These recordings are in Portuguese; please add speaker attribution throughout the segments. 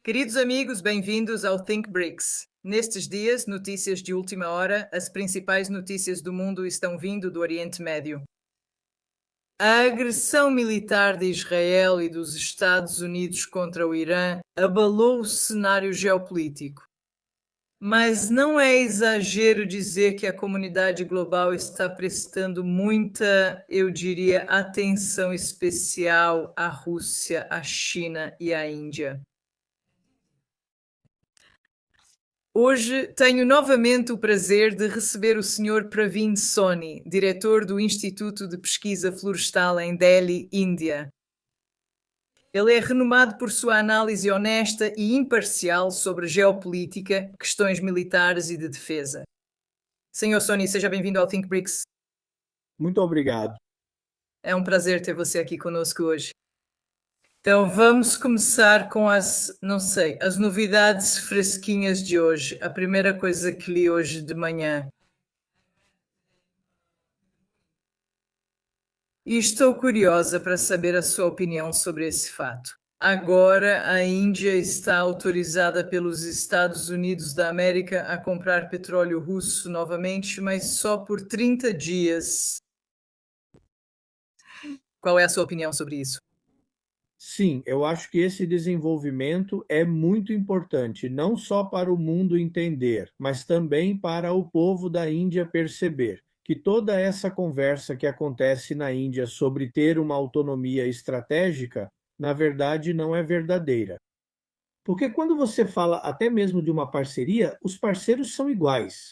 Speaker 1: Queridos amigos, bem-vindos ao Think BRICS. Nestes dias, notícias de última hora, as principais notícias do mundo estão vindo do Oriente Médio. A agressão militar de Israel e dos Estados Unidos contra o Irã abalou o cenário geopolítico. Mas não é exagero dizer que a comunidade global está prestando muita, eu diria, atenção especial à Rússia, à China e à Índia. Hoje tenho novamente o prazer de receber o Sr. Praveen Soni, diretor do Instituto de Pesquisa Florestal em Delhi, Índia. Ele é renomado por sua análise honesta e imparcial sobre geopolítica, questões militares e de defesa. Sr. Soni, seja bem-vindo ao Think BRICS.
Speaker 2: Muito obrigado.
Speaker 1: É um prazer ter você aqui conosco hoje. Então vamos começar com as novidades fresquinhas de hoje. A primeira coisa que li hoje de manhã. E estou curiosa para saber a sua opinião sobre esse fato. Agora, a Índia está autorizada pelos Estados Unidos da América a comprar petróleo russo novamente, mas só por 30 dias. Qual é a sua opinião sobre isso?
Speaker 2: Sim, eu acho que esse desenvolvimento é muito importante, não só para o mundo entender, mas também para o povo da Índia perceber que toda essa conversa que acontece na Índia sobre ter uma autonomia estratégica, na verdade, não é verdadeira. Porque quando você fala até mesmo de uma parceria, os parceiros são iguais.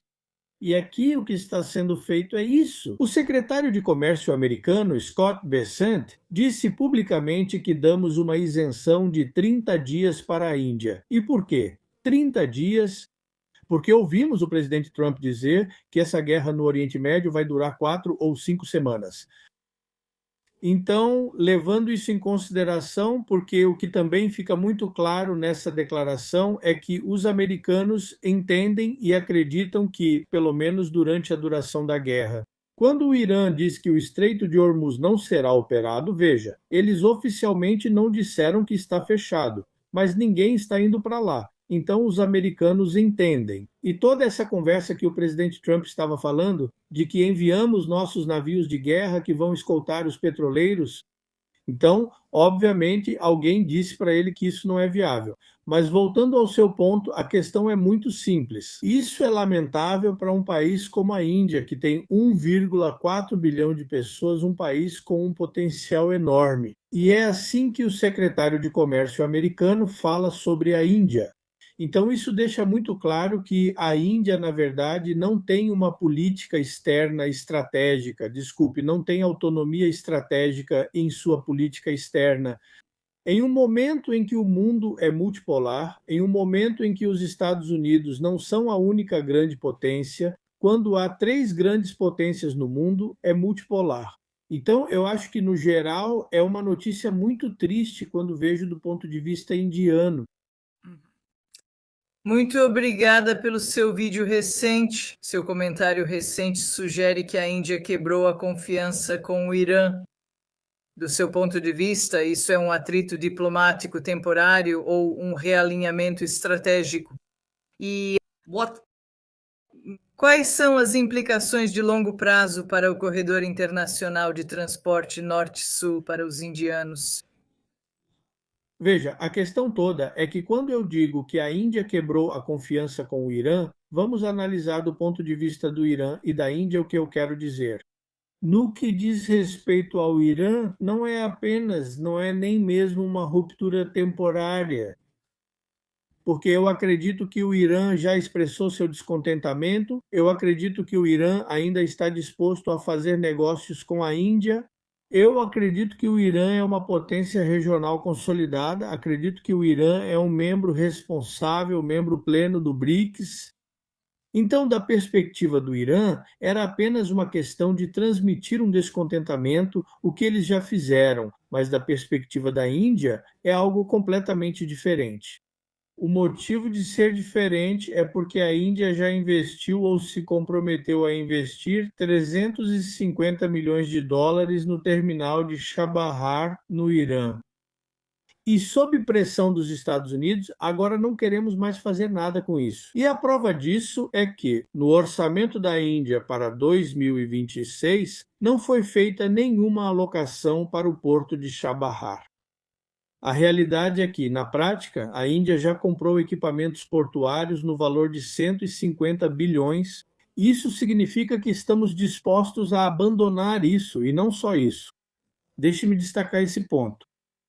Speaker 2: E aqui o que está sendo feito é isso. O secretário de Comércio americano, Scott Bessent, disse publicamente que damos uma isenção de 30 dias para a Índia. E por quê? 30 dias, porque ouvimos o presidente Trump dizer que essa guerra no Oriente Médio vai durar 4 ou 5 semanas. Então, levando isso em consideração, porque o que também fica muito claro nessa declaração é que os americanos entendem e acreditam que, pelo menos durante a duração da guerra, quando o Irã diz que o Estreito de Hormuz não será operado, veja, eles oficialmente não disseram que está fechado, mas ninguém está indo para lá. Então, os americanos entendem. E toda essa conversa que o presidente Trump estava falando, de que enviamos nossos navios de guerra que vão escoltar os petroleiros, então, obviamente, alguém disse para ele que isso não é viável. Mas voltando ao seu ponto, a questão é muito simples. Isso é lamentável para um país como a Índia, que tem 1,4 bilhão de pessoas, um país com um potencial enorme. E é assim que o secretário de Comércio americano fala sobre a Índia. Então, isso deixa muito claro que a Índia, na verdade, não tem uma política externa estratégica, desculpe, não tem autonomia estratégica em sua política externa. Em um momento em que o mundo é multipolar, em um momento em que os Estados Unidos não são a única grande potência, quando há três grandes potências no mundo, é multipolar. Então, eu acho que, no geral, é uma notícia muito triste quando vejo do ponto de vista indiano.
Speaker 1: Muito obrigada pelo seu vídeo recente. Seu comentário recente sugere que a Índia quebrou a confiança com o Irã. Do seu ponto de vista, isso é um atrito diplomático temporário ou um realinhamento estratégico? E quais são as implicações de longo prazo para o corredor internacional de transporte norte-sul para os indianos?
Speaker 2: Veja, a questão toda é que quando eu digo que a Índia quebrou a confiança com o Irã, vamos analisar do ponto de vista do Irã e da Índia o que eu quero dizer. No que diz respeito ao Irã, não é nem mesmo uma ruptura temporária, porque eu acredito que o Irã já expressou seu descontentamento, eu acredito que o Irã ainda está disposto a fazer negócios com a Índia. Eu acredito que o Irã é uma potência regional consolidada, acredito que o Irã é um membro responsável, membro pleno do BRICS. Então, da perspectiva do Irã, era apenas uma questão de transmitir um descontentamento, o que eles já fizeram, mas da perspectiva da Índia, é algo completamente diferente. O motivo de ser diferente é porque a Índia já investiu ou se comprometeu a investir 350 milhões de dólares no terminal de Chabahar, no Irã. E sob pressão dos Estados Unidos, agora não queremos mais fazer nada com isso. E a prova disso é que, no orçamento da Índia para 2026, não foi feita nenhuma alocação para o porto de Chabahar. A realidade é que, na prática, a Índia já comprou equipamentos portuários no valor de 150 bilhões. Isso significa que estamos dispostos a abandonar isso, e não só isso. Deixe-me destacar esse ponto.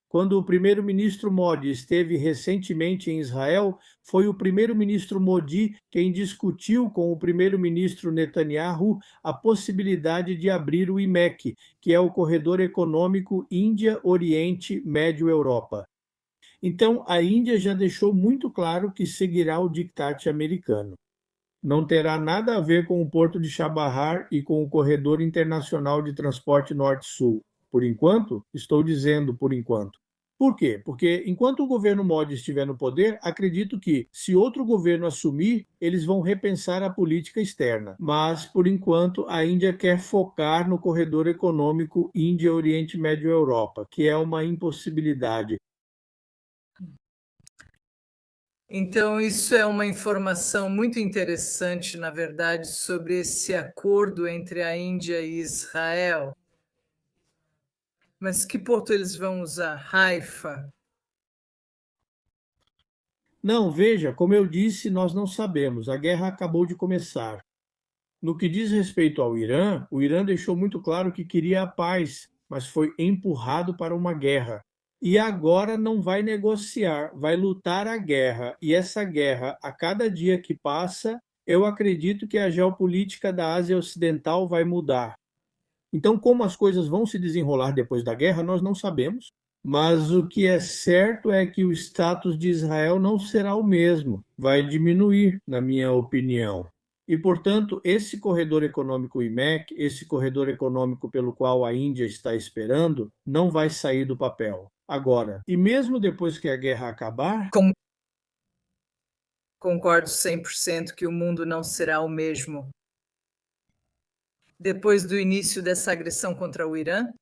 Speaker 2: Quando o primeiro-ministro Modi esteve recentemente em Israel, foi o primeiro-ministro Modi quem discutiu com o primeiro-ministro Netanyahu a possibilidade de abrir o IMEC, que é o Corredor Econômico Índia-Oriente-Médio-Europa. Então, a Índia já deixou muito claro que seguirá o dictate americano. Não terá nada a ver com o Porto de Chabahar e com o Corredor Internacional de Transporte Norte-Sul. Por enquanto, estou dizendo por enquanto. Por quê? Porque enquanto o governo Modi estiver no poder, acredito que, se outro governo assumir, eles vão repensar a política externa. Mas, por enquanto, a Índia quer focar no corredor econômico Índia-Oriente Médio-Europa, que é uma impossibilidade.
Speaker 1: Então, isso é uma informação muito interessante, na verdade, sobre esse acordo entre a Índia e Israel. Mas que porto eles vão usar? Haifa?
Speaker 2: Não, veja, como eu disse, nós não sabemos. A guerra acabou de começar. No que diz respeito ao Irã, o Irã deixou muito claro que queria a paz, mas foi empurrado para uma guerra. E agora não vai negociar, vai lutar a guerra. E essa guerra, a cada dia que passa, eu acredito que a geopolítica da Ásia Ocidental vai mudar. Então, como as coisas vão se desenrolar depois da guerra, nós não sabemos. Mas o que é certo é que o status de Israel não será o mesmo, vai diminuir, na minha opinião. E, portanto, esse corredor econômico IMEC, esse corredor econômico pelo qual a Índia está esperando, não vai sair do papel. Agora, e mesmo depois que a guerra acabar,
Speaker 1: Concordo 100% que o mundo não será o mesmo. Depois do início dessa agressão contra o Irã,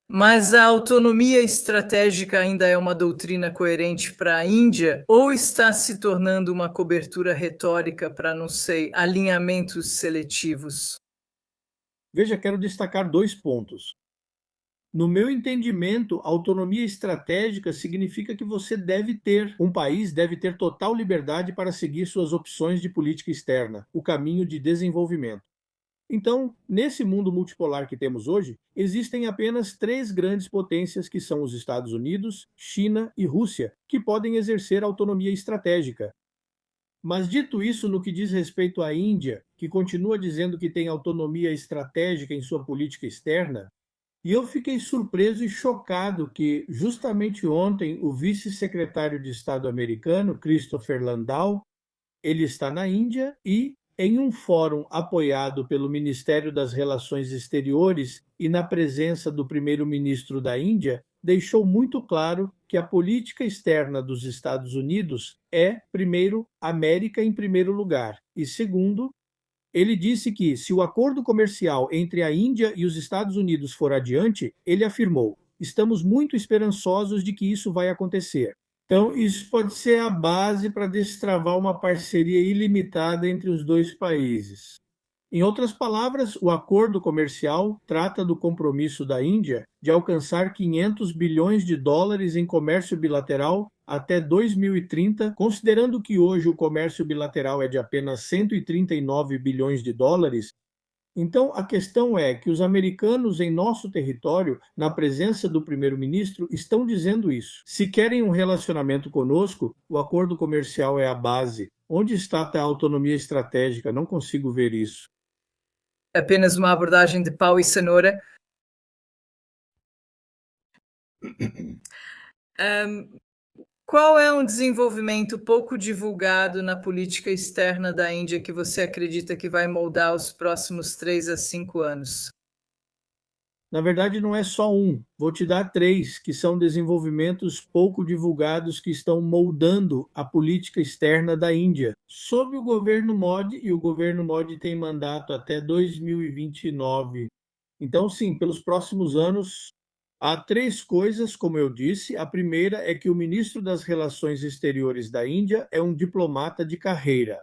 Speaker 1: mas a autonomia estratégica ainda é uma doutrina coerente para a Índia ou está se tornando uma cobertura retórica para, não sei, alinhamentos seletivos?
Speaker 2: veja, quero destacar 2 pontos. No meu entendimento, autonomia estratégica significa que um país deve ter total liberdade para seguir suas opções de política externa, o caminho de desenvolvimento. Então, nesse mundo multipolar que temos hoje, existem apenas 3 grandes potências que são os Estados Unidos, China e Rússia, que podem exercer autonomia estratégica. Mas dito isso, no que diz respeito à Índia, que continua dizendo que tem autonomia estratégica em sua política externa, e eu fiquei surpreso e chocado que, justamente ontem, o vice-secretário de Estado americano, Christopher Landau, ele está na Índia e, em um fórum apoiado pelo Ministério das Relações Exteriores e na presença do primeiro-ministro da Índia, deixou muito claro que a política externa dos Estados Unidos é, primeiro, América em primeiro lugar, e segundo, ele disse que, se o acordo comercial entre a Índia e os Estados Unidos for adiante, ele afirmou: estamos muito esperançosos de que isso vai acontecer. Então, isso pode ser a base para destravar uma parceria ilimitada entre os 2 países. Em outras palavras, o acordo comercial trata do compromisso da Índia de alcançar 500 bilhões de dólares em comércio bilateral até 2030, considerando que hoje o comércio bilateral é de apenas 139 bilhões de dólares. Então, a questão é que os americanos em nosso território, na presença do primeiro-ministro, estão dizendo isso. Se querem um relacionamento conosco, o acordo comercial é a base. Onde está a autonomia estratégica? Não consigo ver isso.
Speaker 1: Apenas uma abordagem de pau e cenoura. Qual é um desenvolvimento pouco divulgado na política externa da Índia que você acredita que vai moldar os próximos 3 a 5 anos?
Speaker 2: Na verdade, não é só um. Vou te dar 3, que são desenvolvimentos pouco divulgados que estão moldando a política externa da Índia. Sob o governo Modi, e o governo Modi tem mandato até 2029. Então, sim, pelos próximos anos, Há três coisas, como eu disse. A primeira é que o ministro das Relações Exteriores da Índia é um diplomata de carreira.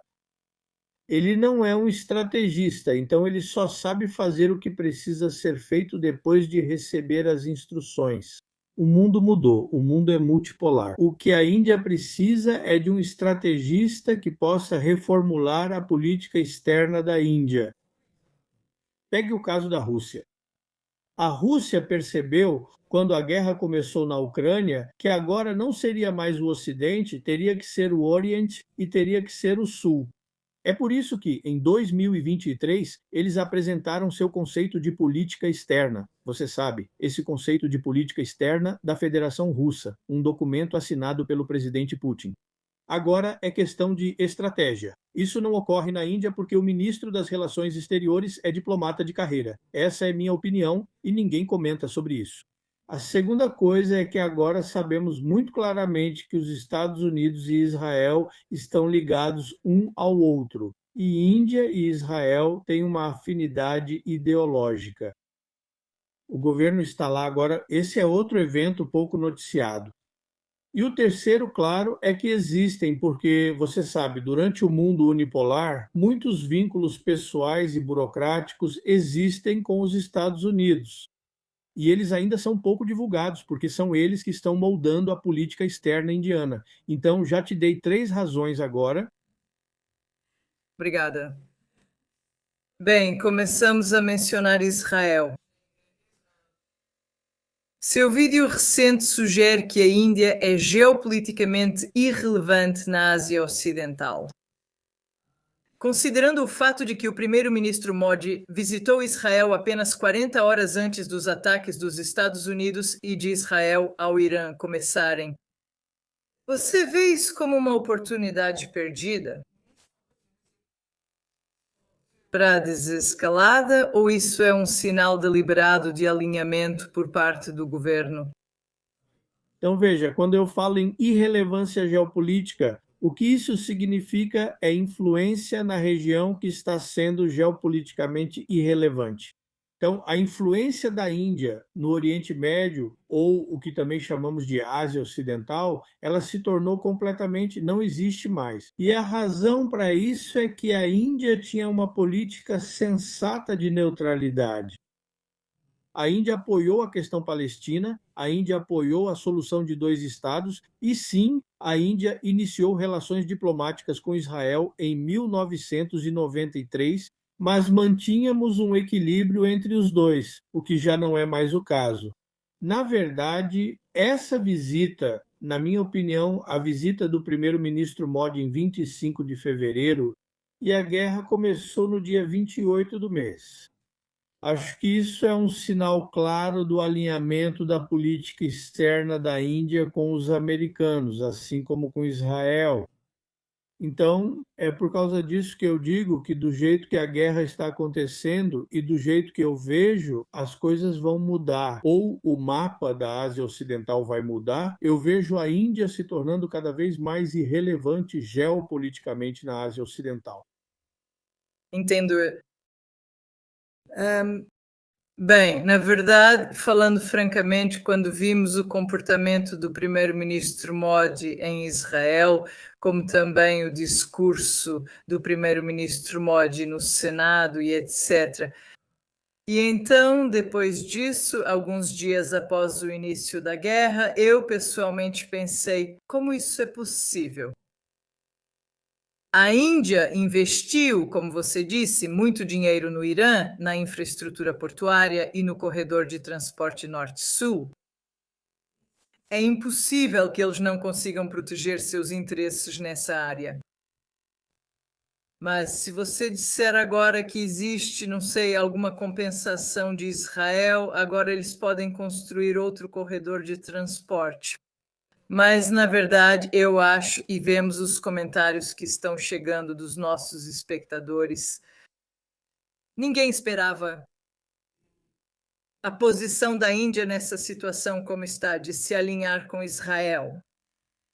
Speaker 2: Ele não é um estrategista, então ele só sabe fazer o que precisa ser feito depois de receber as instruções. O mundo mudou, o mundo é multipolar. O que a Índia precisa é de um estrategista que possa reformular a política externa da Índia. Pegue o caso da Rússia. A Rússia percebeu, quando a guerra começou na Ucrânia, que agora não seria mais o Ocidente, teria que ser o Oriente e teria que ser o Sul. É por isso que, em 2023, eles apresentaram seu conceito de política externa. Você sabe, esse conceito de política externa da Federação Russa, um documento assinado pelo presidente Putin. Agora é questão de estratégia. Isso não ocorre na Índia porque o ministro das Relações Exteriores é diplomata de carreira. Essa é minha opinião e ninguém comenta sobre isso. A segunda coisa é que agora sabemos muito claramente que os Estados Unidos e Israel estão ligados um ao outro. E Índia e Israel têm uma afinidade ideológica. O governo está lá agora. Esse é outro evento pouco noticiado. E o terceiro, claro, é que existem, porque você sabe, durante o mundo unipolar, muitos vínculos pessoais e burocráticos existem com os Estados Unidos. E eles ainda são pouco divulgados, porque são eles que estão moldando a política externa indiana. Então, já te dei três razões agora.
Speaker 1: Obrigada. Bem, começamos a mencionar Israel. Seu vídeo recente sugere que a Índia é geopoliticamente irrelevante na Ásia Ocidental. Considerando o fato de que o primeiro-ministro Modi visitou Israel apenas 40 horas antes dos ataques dos Estados Unidos e de Israel ao Irã começarem, você vê isso como uma oportunidade perdida para a desescalada ou isso é um sinal deliberado de alinhamento por parte do governo?
Speaker 2: Então, veja, quando eu falo em irrelevância geopolítica, o que isso significa é influência na região que está sendo geopoliticamente irrelevante. Então, a influência da Índia no Oriente Médio, ou o que também chamamos de Ásia Ocidental, ela se tornou completamente, não existe mais. E a razão para isso é que a Índia tinha uma política sensata de neutralidade. A Índia apoiou a questão palestina, a Índia apoiou a solução de dois estados e, sim, a Índia iniciou relações diplomáticas com Israel em 1993, mas mantínhamos um equilíbrio entre os dois, o que já não é mais o caso. Na verdade, essa visita, na minha opinião, a visita do primeiro-ministro Modi em 25 de fevereiro, e a guerra começou no dia 28 do mês. Acho que isso é um sinal claro do alinhamento da política externa da Índia com os americanos, assim como com Israel. Então, é por causa disso que eu digo que, do jeito que a guerra está acontecendo e do jeito que eu vejo, as coisas vão mudar. Ou o mapa da Ásia Ocidental vai mudar, eu vejo a Índia se tornando cada vez mais irrelevante geopoliticamente na Ásia Ocidental.
Speaker 1: Entendo. Bem, na verdade, falando francamente, quando vimos o comportamento do primeiro-ministro Modi em Israel, como também o discurso do primeiro-ministro Modi no Senado e etc. E então, depois disso, alguns dias após o início da guerra, eu pessoalmente pensei, como isso é possível? A Índia investiu, como você disse, muito dinheiro no Irã, na infraestrutura portuária e no corredor de transporte norte-sul. É impossível que eles não consigam proteger seus interesses nessa área. Mas se você disser agora que existe, não sei, alguma compensação de Israel, agora eles podem construir outro corredor de transporte. Mas, na verdade, eu acho, e vemos os comentários que estão chegando dos nossos espectadores, ninguém esperava a posição da Índia nessa situação como está, de se alinhar com Israel.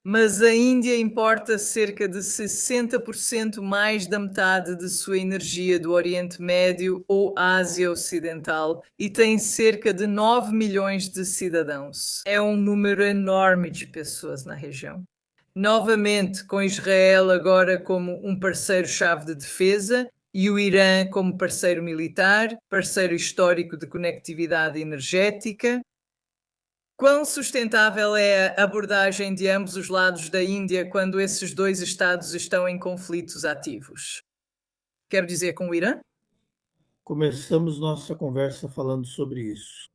Speaker 1: Mas a Índia importa cerca de 60% mais da metade de sua energia do Oriente Médio ou Ásia Ocidental e tem cerca de 9 milhões de cidadãos. É um número enorme de pessoas na região. Novamente, com Israel agora como um parceiro-chave de defesa e o Irã como parceiro militar, parceiro histórico de conectividade energética. Quão sustentável é a abordagem de ambos os lados da Índia quando esses dois Estados estão em conflitos ativos? Quero dizer, com o Irã?
Speaker 2: Começamos nossa conversa falando sobre isso.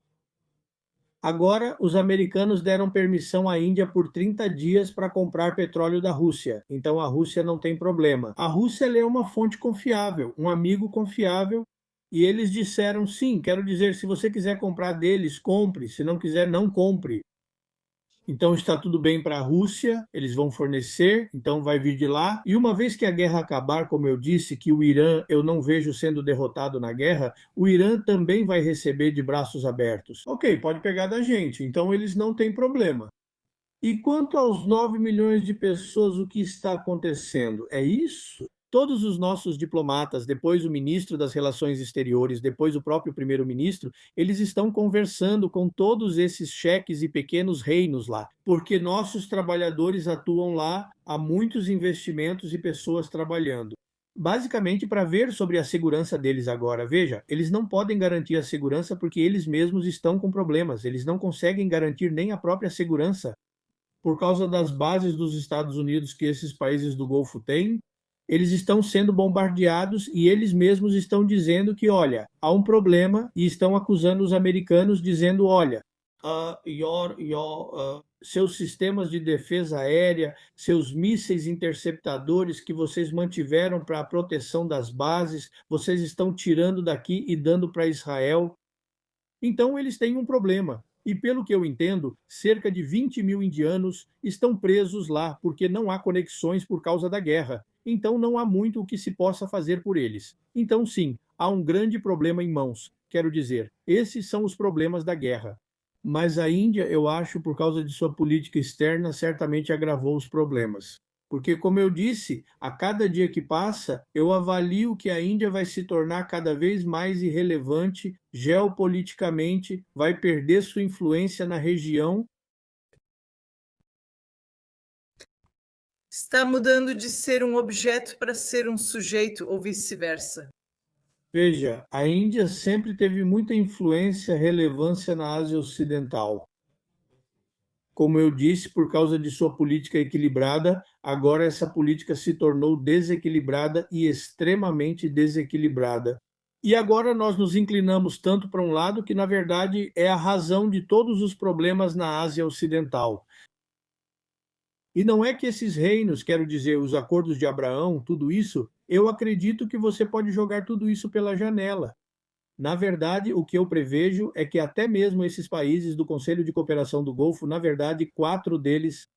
Speaker 2: Agora, os americanos deram permissão à Índia por 30 dias para comprar petróleo da Rússia. Então a Rússia não tem problema. A Rússia é uma fonte confiável, um amigo confiável. E eles disseram sim, quero dizer, se você quiser comprar deles, compre. Se não quiser, não compre. Então está tudo bem para a Rússia, eles vão fornecer, então vai vir de lá. E uma vez que a guerra acabar, como eu disse, que o Irã eu não vejo sendo derrotado na guerra, o Irã também vai receber de braços abertos. Ok, pode pegar da gente, então eles não têm problema. E quanto aos 9 milhões de pessoas, o que está acontecendo? É isso? Todos os nossos diplomatas, depois o ministro das Relações Exteriores, depois o próprio primeiro-ministro, eles estão conversando com todos esses cheques e pequenos reinos lá, porque nossos trabalhadores atuam lá, há muitos investimentos e pessoas trabalhando. Basicamente para ver sobre a segurança deles agora. Veja, eles não podem garantir a segurança porque eles mesmos estão com problemas, eles não conseguem garantir nem a própria segurança por causa das bases dos Estados Unidos que esses países do Golfo têm, eles estão sendo bombardeados e eles mesmos estão dizendo que, olha, há um problema e estão acusando os americanos dizendo, olha, seus sistemas de defesa aérea, seus mísseis interceptadores que vocês mantiveram para a proteção das bases, vocês estão tirando daqui e dando para Israel. Então eles têm um problema. E pelo que eu entendo, cerca de 20 mil indianos estão presos lá porque não há conexões por causa da guerra. Então não há muito o que se possa fazer por eles. Então sim, há um grande problema em mãos. Quero dizer, esses são os problemas da guerra. Mas a Índia, eu acho, por causa de sua política externa, certamente agravou os problemas. Porque, como eu disse, a cada dia que passa, eu avalio que a Índia vai se tornar cada vez mais irrelevante geopoliticamente, vai perder sua influência na região.
Speaker 1: Está mudando de ser um objeto para ser um sujeito ou vice-versa.
Speaker 2: Veja, a Índia sempre teve muita influência, relevância na Ásia Ocidental. Como eu disse, por causa de sua política equilibrada, agora essa política se tornou desequilibrada e extremamente desequilibrada. E agora nós nos inclinamos tanto para um lado que, na verdade, é a razão de todos os problemas na Ásia Ocidental. E não é que esses reinos, quero dizer, os acordos de Abraão, tudo isso, eu acredito que você pode jogar tudo isso pela janela. Na verdade, o que eu prevejo é que até mesmo esses países do Conselho de Cooperação do Golfo, na verdade, 4 deles,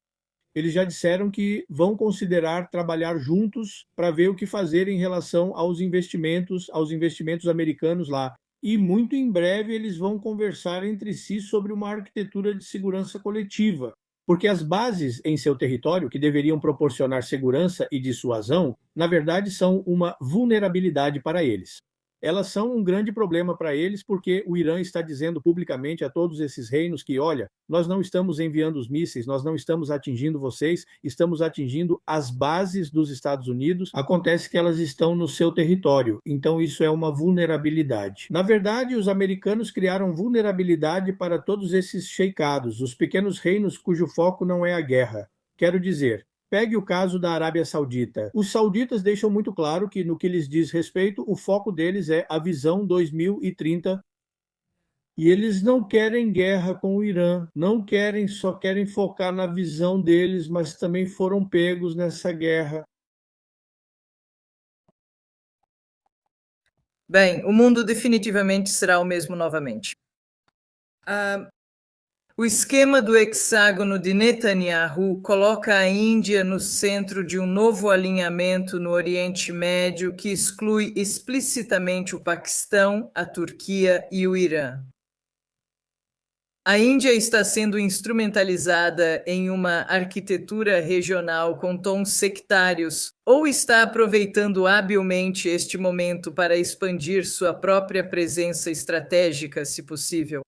Speaker 2: eles já disseram que vão considerar trabalhar juntos para ver o que fazer em relação aos investimentos americanos lá. E muito em breve eles vão conversar entre si sobre uma arquitetura de segurança coletiva. Porque as bases em seu território, que deveriam proporcionar segurança e dissuasão, na verdade são uma vulnerabilidade para eles. Elas são um grande problema para eles porque o Irã está dizendo publicamente a todos esses reinos que, olha, nós não estamos enviando os mísseis, nós não estamos atingindo vocês, estamos atingindo as bases dos Estados Unidos. Acontece que elas estão no seu território, então isso é uma vulnerabilidade. Na verdade, os americanos criaram vulnerabilidade para todos esses sheikados, os pequenos reinos cujo foco não é a guerra. Quero dizer, pegue o caso da Arábia Saudita. Os sauditas deixam muito claro que, no que lhes diz respeito, o foco deles é a visão 2030 e eles não querem guerra com o Irã, não querem, só querem focar na visão deles, mas também foram pegos nessa guerra.
Speaker 1: Bem, o mundo definitivamente será o mesmo novamente. O esquema do hexágono de Netanyahu coloca a Índia no centro de um novo alinhamento no Oriente Médio que exclui explicitamente o Paquistão, a Turquia e o Irã. A Índia está sendo instrumentalizada em uma arquitetura regional com tons sectários, ou está aproveitando habilmente este momento para expandir sua própria presença estratégica, se possível?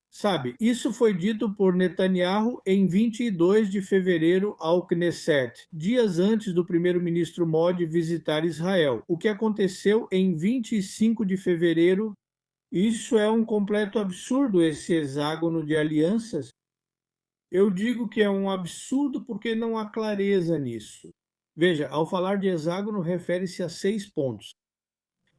Speaker 2: Sabe, isso foi dito por Netanyahu em 22 de fevereiro ao Knesset, dias antes do primeiro-ministro Modi visitar Israel. O que aconteceu em 25 de fevereiro. Isso é um completo absurdo, esse hexágono de alianças. Eu digo que é um absurdo porque não há clareza nisso. Veja, ao falar de hexágono, refere-se a 6 pontos.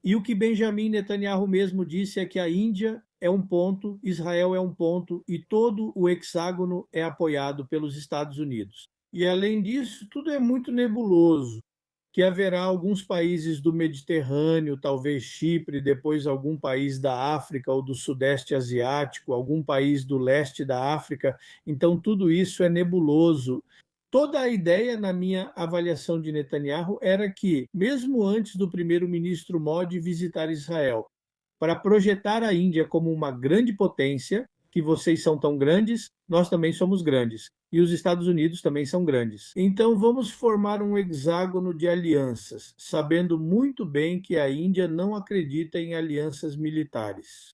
Speaker 2: E o que Benjamin Netanyahu mesmo disse é que a Índia é um ponto, Israel é um ponto e todo o hexágono é apoiado pelos Estados Unidos. E além disso, tudo é muito nebuloso, que haverá alguns países do Mediterrâneo, talvez Chipre, depois algum país da África ou do Sudeste Asiático, algum país do leste da África. Então, tudo isso é nebuloso. Toda a ideia, na minha avaliação de Netanyahu, era que, mesmo antes do primeiro-ministro Modi visitar Israel, para projetar a Índia como uma grande potência, que vocês são tão grandes, nós também somos grandes. E os Estados Unidos também são grandes. Então vamos formar um hexágono de alianças, sabendo muito bem que a Índia não acredita em alianças militares.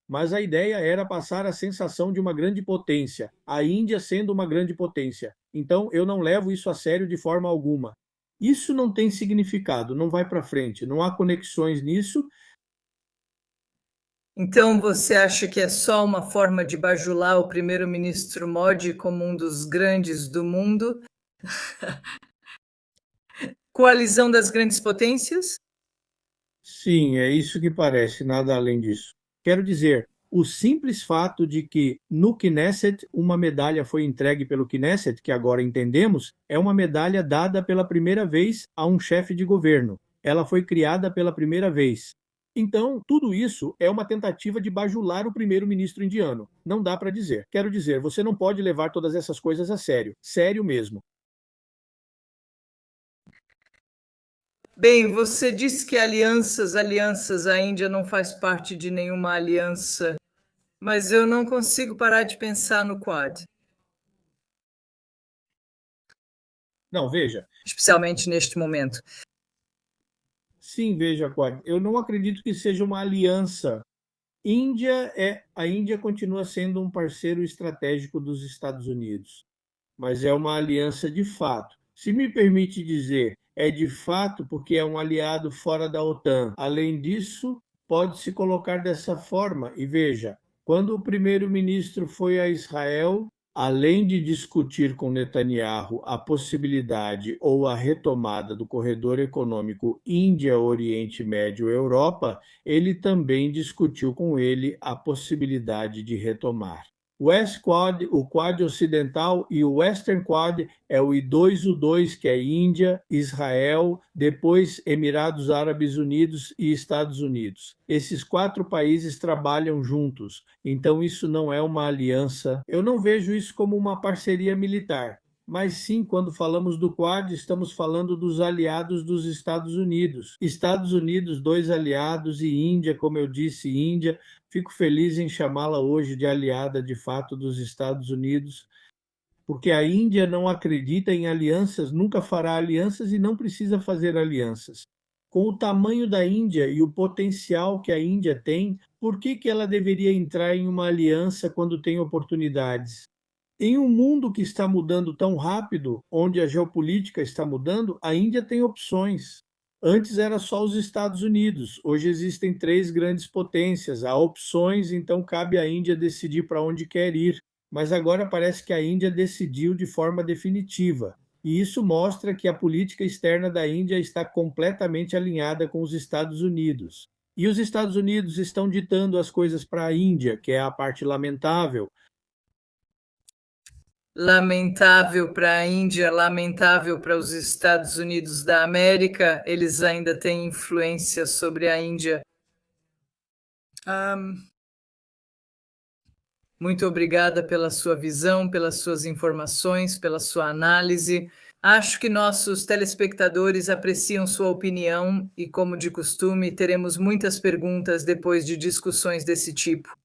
Speaker 2: Mas a ideia era passar a sensação de uma grande potência, a Índia sendo uma grande potência. Então eu não levo isso a sério de forma alguma. Isso não tem significado, não vai para frente, não há conexões nisso.
Speaker 1: Então, você acha que é só uma forma de bajular o primeiro-ministro Modi como um dos grandes do mundo? Coalizão das grandes potências?
Speaker 2: Sim, é isso que parece, nada além disso. Quero dizer, o simples fato de que no Knesset uma medalha foi entregue pelo Knesset, que agora entendemos, é uma medalha dada pela primeira vez a um chefe de governo. Ela foi criada pela primeira vez. Então, tudo isso é uma tentativa de bajular o primeiro-ministro indiano. Não dá para dizer. Quero dizer, você não pode levar todas essas coisas a sério. Sério mesmo.
Speaker 1: Bem, você disse que alianças, a Índia não faz parte de nenhuma aliança, mas eu não consigo parar de pensar no Quad,
Speaker 2: Não, veja.
Speaker 1: especialmente neste momento.
Speaker 2: Sim, veja, Quad. Eu não acredito que seja uma aliança. A Índia continua sendo um parceiro estratégico dos Estados Unidos, mas é uma aliança de fato. Se me permite dizer, é de fato porque é um aliado fora da OTAN. Além disso, pode-se colocar dessa forma. E veja, quando o primeiro-ministro foi a Israel, além de discutir com Netanyahu a possibilidade ou a retomada do corredor econômico Índia-Oriente Médio-Europa, ele também discutiu com ele a possibilidade de retomar. O West Quad, o Quad Ocidental e o Western Quad é o I2U2, que é Índia, Israel, depois Emirados Árabes Unidos e Estados Unidos. Esses 4 países trabalham juntos, então isso não é uma aliança. Eu não vejo isso como uma parceria militar. Mas sim, quando falamos do Quad, estamos falando dos aliados dos Estados Unidos. Estados Unidos, 2 aliados, e Índia, como eu disse, Índia. Fico feliz em chamá-la hoje de aliada de fato dos Estados Unidos, porque a Índia não acredita em alianças, nunca fará alianças e não precisa fazer alianças. Com o tamanho da Índia e o potencial que a Índia tem, por que ela deveria entrar em uma aliança quando tem oportunidades? Em um mundo que está mudando tão rápido, onde a geopolítica está mudando, a Índia tem opções. Antes era só os Estados Unidos, hoje existem 3 grandes potências, há opções, então cabe à Índia decidir para onde quer ir. Mas agora parece que a Índia decidiu de forma definitiva. E isso mostra que a política externa da Índia está completamente alinhada com os Estados Unidos. E os Estados Unidos estão ditando as coisas para a Índia, que é a parte lamentável.
Speaker 1: Lamentável para a Índia, lamentável para os Estados Unidos da América, eles ainda têm influência sobre a Índia. Muito obrigada pela sua visão, pelas suas informações, pela sua análise. Acho que nossos telespectadores apreciam sua opinião e, como de costume, teremos muitas perguntas depois de discussões desse tipo.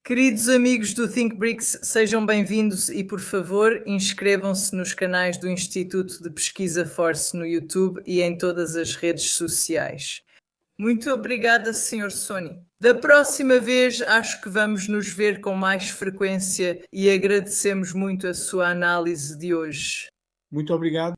Speaker 1: Queridos amigos do ThinkBricks, sejam bem-vindos e, por favor, inscrevam-se nos canais do Instituto de Pesquisa Force no YouTube e em todas as redes sociais. Muito obrigada, Sr. Sony. Da próxima vez, acho que vamos nos ver com mais frequência e agradecemos muito a sua análise de hoje.
Speaker 2: Muito obrigado.